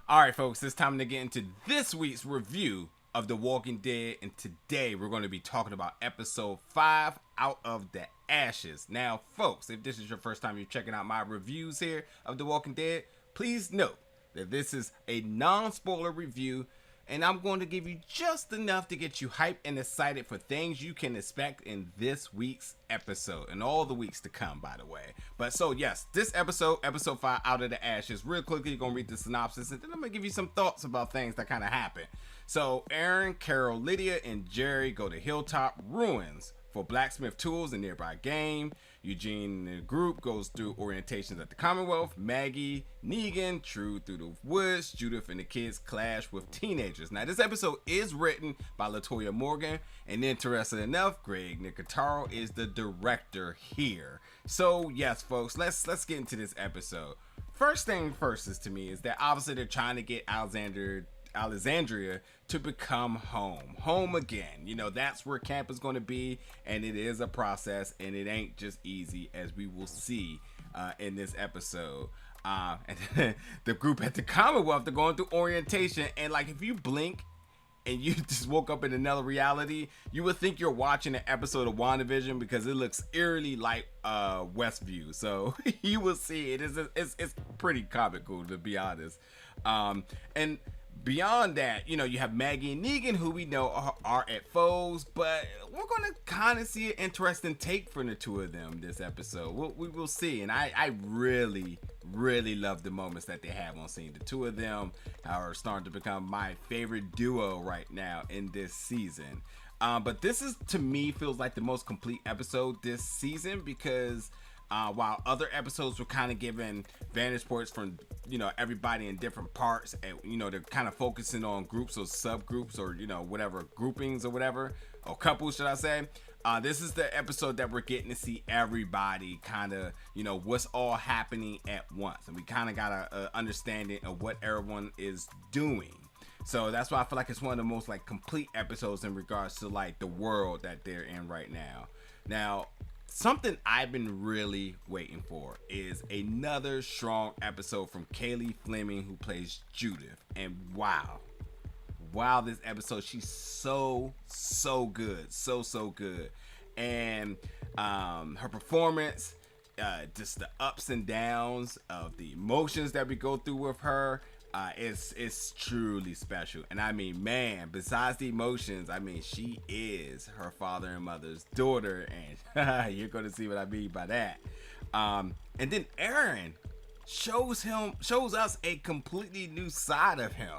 All right, folks, it's time to get into this week's review of The Walking Dead, and today we're going to be talking about episode 5, Out of the Ashes. Now, folks, if this is your first time you're checking out my reviews here of The Walking Dead, please note that this is a non-spoiler review, and I'm going to give you just enough to get you hyped and excited for things you can expect in this week's episode and all the weeks to come, by the way. But so yes, this episode 5, Out of the Ashes. Real quickly, you're gonna read the synopsis, and then I'm gonna give you some thoughts about things that kind of happen. So Aaron, Carol, Lydia, and Jerry go to Hilltop ruins for blacksmith tools and nearby game. Eugene and the group goes through orientations at the Commonwealth. Maggie, Negan, through the woods. Judith and the kids clash with teenagers. Now, this episode is written by LaToya Morgan, and interesting enough, Greg Nicotero is the director here. So, yes, folks, let's get into this episode. First thing first is that obviously they're trying to get Alexandria to become home again. You know, that's where camp is going to be, and it is a process, and it ain't just easy, as we will see in this episode. And the group at the Commonwealth, they're going through orientation, and like if you blink and you just woke up in another reality, you would think you're watching an episode of WandaVision, because it looks eerily like Westview. So you will see it's pretty comical, to be honest. And beyond that, you know, you have Maggie and Negan, who we know are at foes, but we're going to kind of see an interesting take from the two of them this episode. We will see, and I really love the moments that they have on scene. The two of them are starting to become my favorite duo right now in this season. But this is, to me, feels like the most complete episode this season, because while other episodes were kind of given vantage points from, you know, everybody in different parts, and, you know, they're kind of focusing on groups or subgroups, or, you know, whatever, groupings or whatever, or couples, should I say. This is the episode that we're getting to see everybody kind of, you know, what's all happening at once, and we kind of got a understanding of what everyone is doing. So that's why I feel like it's one of the most like complete episodes in regards to like the world that they're in right now. Now, something I've been really waiting for is another strong episode from Kaylee Fleming, who plays Judith. And wow, this episode, she's so good, so good. And her performance, just the ups and downs of the emotions that we go through with her, it's truly special. And I mean, man, besides the emotions, I mean, she is her father and mother's daughter, and you're gonna see what I mean by that. And then Aaron shows us a completely new side of him,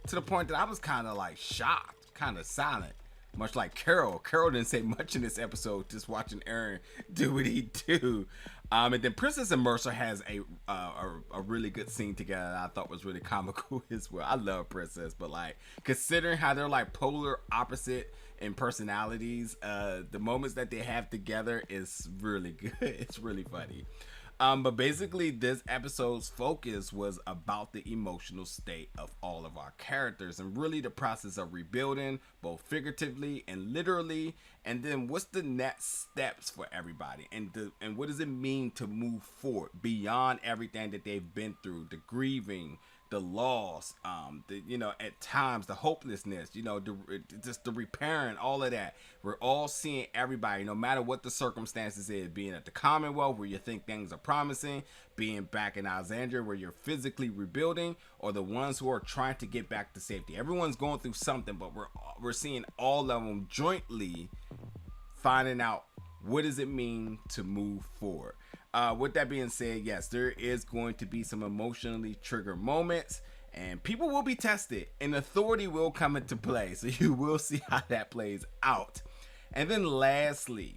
to the point that I was kind of like shocked, kind of silent, much like Carol. Carol didn't say much in this episode, just watching Aaron do what he do. And then Princess and Mercer has a really good scene together that I thought was really comical as well. I love Princess, but like considering how they're like polar opposite in personalities, the moments that they have together is really good. It's really funny. But basically, this episode's focus was about the emotional state of all of our characters, and really the process of rebuilding, both figuratively and literally. And then what's the next steps for everybody, and what does it mean to move forward beyond everything that they've been through, the grieving, the loss, you know, at times the hopelessness, you know, just the repairing, all of that. We're all seeing everybody, no matter what the circumstances is, being at the Commonwealth where you think things are promising, being back in Alexandria where you're physically rebuilding, or the ones who are trying to get back to safety. Everyone's going through something, but we're seeing all of them jointly finding out what does it mean to move forward. With that being said, yes, there is going to be some emotionally triggered moments, and people will be tested, and authority will come into play. So you will see how that plays out. And then lastly,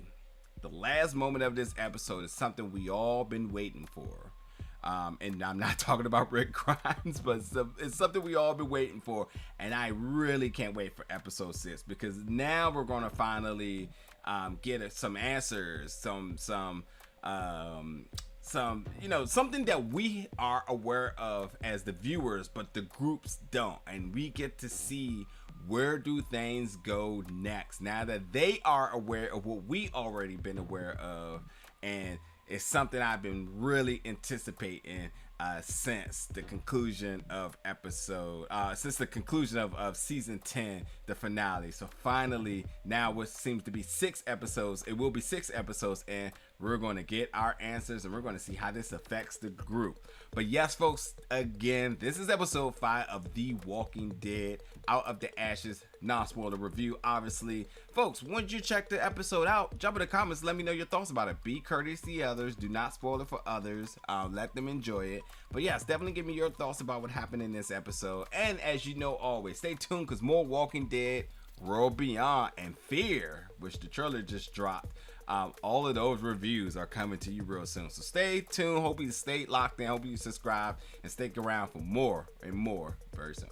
the last moment of this episode is something we all been waiting for. And I'm not talking about Rick Grimes, but it's something we all been waiting for. And I really can't wait for episode 6, because now we're going to finally get some answers, some you know, something that we are aware of as the viewers, but the groups don't, and we get to see where do things go next now that they are aware of what we already been aware of. And it's something I've been really anticipating since the conclusion of season 10, the finale. So finally, now what seems to be 6 episodes, it will be 6 episodes, and we're going to get our answers, and we're going to see how this affects the group. But yes, folks, again, this is episode 5 of The Walking Dead, Out of the Ashes, non-spoiler review, obviously. Folks, once you check the episode out, jump in the comments, let me know your thoughts about it. Be courteous to the others, do not spoil it for others, let them enjoy it. But yes, definitely give me your thoughts about what happened in this episode. And as you know, always stay tuned, because more Walking Dead, World Beyond, and Fear, which the trailer just dropped, all of those reviews are coming to you real soon. So stay tuned. Hope you stay locked in. Hope you subscribe and stick around for more and more very soon.